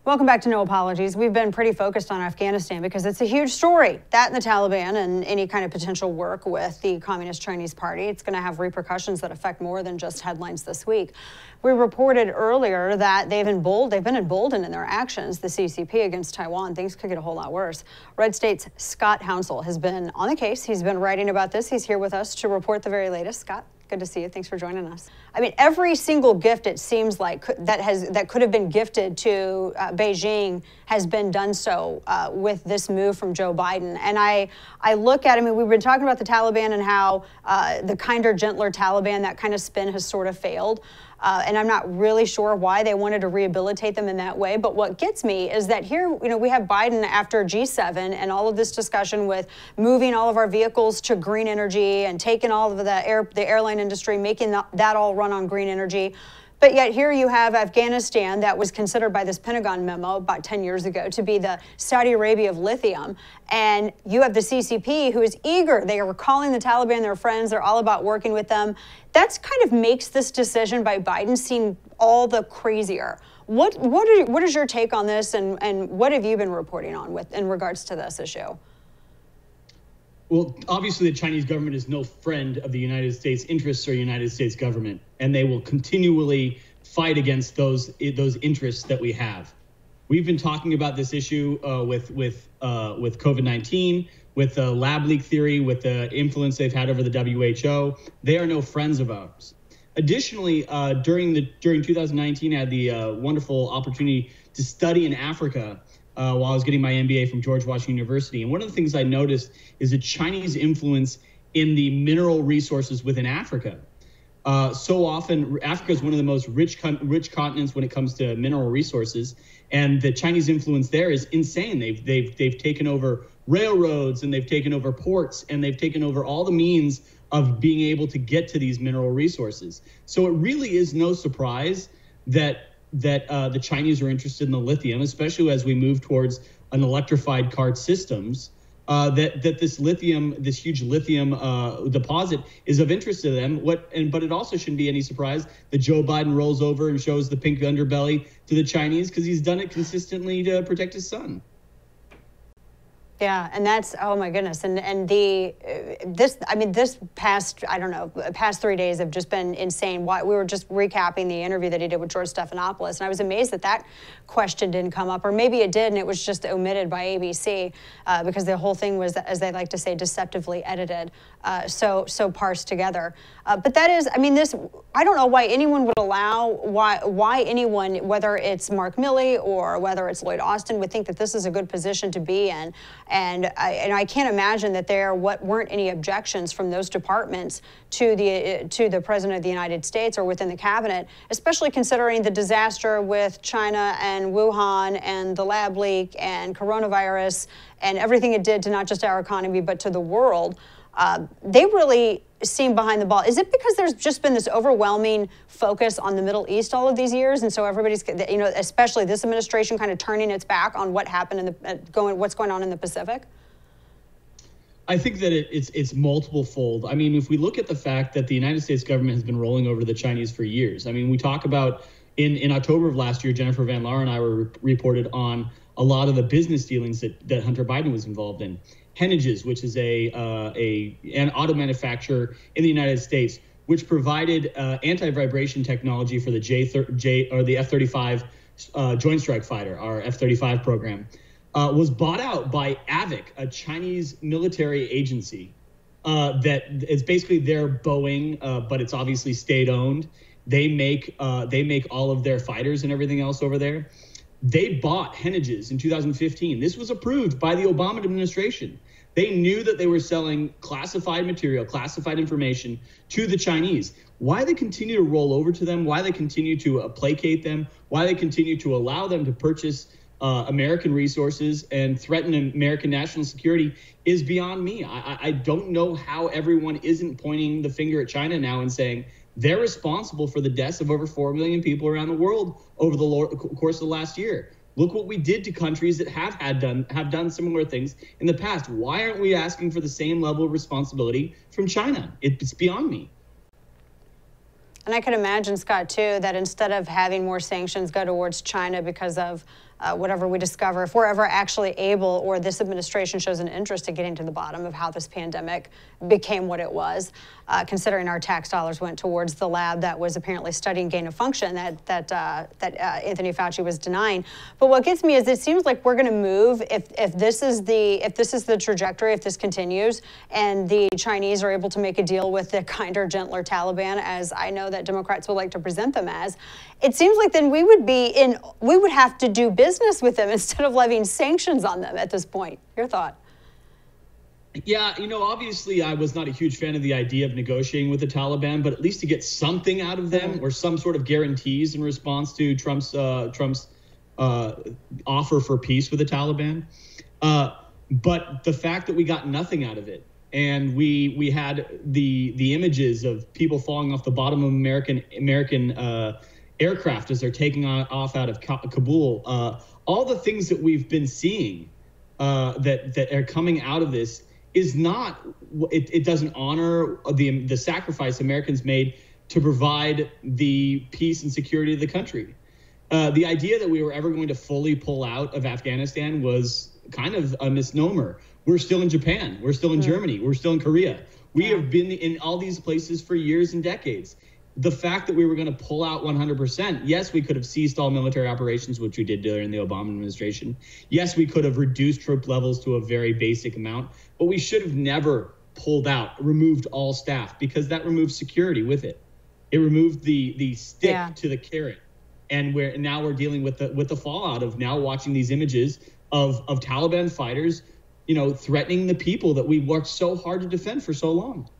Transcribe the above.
Welcome back to No Apologies. We've been pretty focused on Afghanistan because it's a huge story. That and the Taliban and any kind of potential work with the Communist Chinese Party. It's going to have repercussions that affect more than just headlines this week. We reported earlier that they've been emboldened in their actions, the CCP against Taiwan. Things could get a whole lot worse. Red State's Scott Hounsell has been on the case. He's been writing about this. He's here with us to report the very latest. Scott, good to see you. Thanks for joining us. I mean, every single gift, it seems like, that could have been gifted to Beijing has been done so with this move from Joe Biden. And I look at, I mean, we've been talking about the Taliban and how the kinder, gentler Taliban, that kind of spin has sort of failed. And I'm not really sure why they wanted to rehabilitate them in that way. But what gets me is that here, you know, we have Biden after G7 and all of this discussion with moving all of our vehicles to green energy and taking all of the airline industry, making that all run on green energy. But yet here you have Afghanistan that was considered by this Pentagon memo about 10 years ago to be the Saudi Arabia of lithium. And you have the CCP who is eager. They are calling the Taliban their friends. They're all about working with them. That's kind of makes this decision by Biden seem all the crazier. What is your take on this, and what have you been reporting on in regards to this issue? Well, obviously, the Chinese government is no friend of the United States interests or United States government, and they will continually fight against those interests that we have. We've been talking about this issue with COVID-19, with the lab leak theory, with the influence they've had over the WHO. They are no friends of ours. Additionally, during 2019, I had the wonderful opportunity to study in Africa while I was getting my MBA from George Washington University. And one of the things I noticed is the Chinese influence in the mineral resources within Africa. So often, Africa is one of the most rich continents when it comes to mineral resources, and the Chinese influence there is insane. They've taken over railroads, and they've taken over ports, and they've taken over all the means of being able to get to these mineral resources. So it really is no surprise that the Chinese are interested in the lithium, especially as we move towards an electrified car systems, that this huge lithium deposit is of interest to them. But it also shouldn't be any surprise that Joe Biden rolls over and shows the pink underbelly to the Chinese, because he's done it consistently to protect his son. Yeah, and that's, oh my goodness, this past, I don't know, past 3 days have just been insane. We were just recapping the interview that he did with George Stephanopoulos, and I was amazed that question didn't come up, or maybe it did and it was just omitted by ABC because the whole thing was, as they like to say, deceptively edited, so parsed together. But that is, I mean, I don't know why anyone would allow, why anyone, whether it's Mark Milley or whether it's Lloyd Austin, would think that this is a good position to be in. And I can't imagine that there weren't any objections from those departments to the President of the United States or within the cabinet, especially considering the disaster with China and Wuhan and the lab leak and coronavirus and everything it did to not just our economy but to the world. They really seem behind the ball. Is it because there's just been this overwhelming focus on the Middle East all of these years, and so everybody's, you know, especially this administration, kind of turning its back on what happened in what's going on in the Pacific? I think that it's multiple fold. I mean, if we look at the fact that the United States government has been rolling over the Chinese for years. I mean, we talk about in October of last year, Jennifer Van Laar and I were reported on a lot of the business dealings that Hunter Biden was involved in. Hennages, which is an auto manufacturer in the United States, which provided anti-vibration technology for the the F-35 Joint Strike Fighter, our F-35 program, was bought out by AVIC, a Chinese military agency that is basically their Boeing, but it's obviously state-owned. They make all of their fighters and everything else over there. They bought Hennages in 2015. This was approved by the Obama administration. They knew that they were selling classified material, classified information to the Chinese. Why they continue to roll over to them, why they continue to placate them, why they continue to allow them to purchase American resources and threaten American national security is beyond me. I don't know how everyone isn't pointing the finger at China now and saying they're responsible for the deaths of over 4 million people around the world over the course of the last year. Look what we did to countries that have done similar things in the past. Why aren't we asking for the same level of responsibility from China? It's beyond me. And I can imagine, Scott, too, that instead of having more sanctions go towards China because of whatever we discover, if we're ever actually able, or this administration shows an interest in getting to the bottom of how this pandemic became what it was, considering our tax dollars went towards the lab that was apparently studying gain of function that Anthony Fauci was denying. But what gets me is it seems like we're going to move if this is the trajectory, if this continues, and the Chinese are able to make a deal with the kinder, gentler Taliban, as I know that Democrats would like to present them as. It seems like then we would have to do business with them instead of levying sanctions on them at this point. Your thought? Yeah, obviously I was not a huge fan of the idea of negotiating with the Taliban, but at least to get something out of them or some sort of guarantees in response to Trump's offer for peace with the Taliban. But the fact that we got nothing out of it, and we had the images of people falling off the bottom of American aircraft as they're taking off out of Kabul, all the things that we've been seeing that are coming out of this is not, it doesn't honor the sacrifice Americans made to provide the peace and security of the country. The idea that we were ever going to fully pull out of Afghanistan was kind of a misnomer. We're still in Japan. We're still in Germany. We're still in Korea. We have been in all these places for years and decades. The fact that we were going to pull out 100%, yes, we could have ceased all military operations, which we did during the Obama administration. Yes, we could have reduced troop levels to a very basic amount, but we should have never pulled out, removed all staff, because that removed security with it. It removed the stick to the carrot. And now we're dealing with the fallout of now watching these images of Taliban fighters, threatening the people that we worked so hard to defend for so long.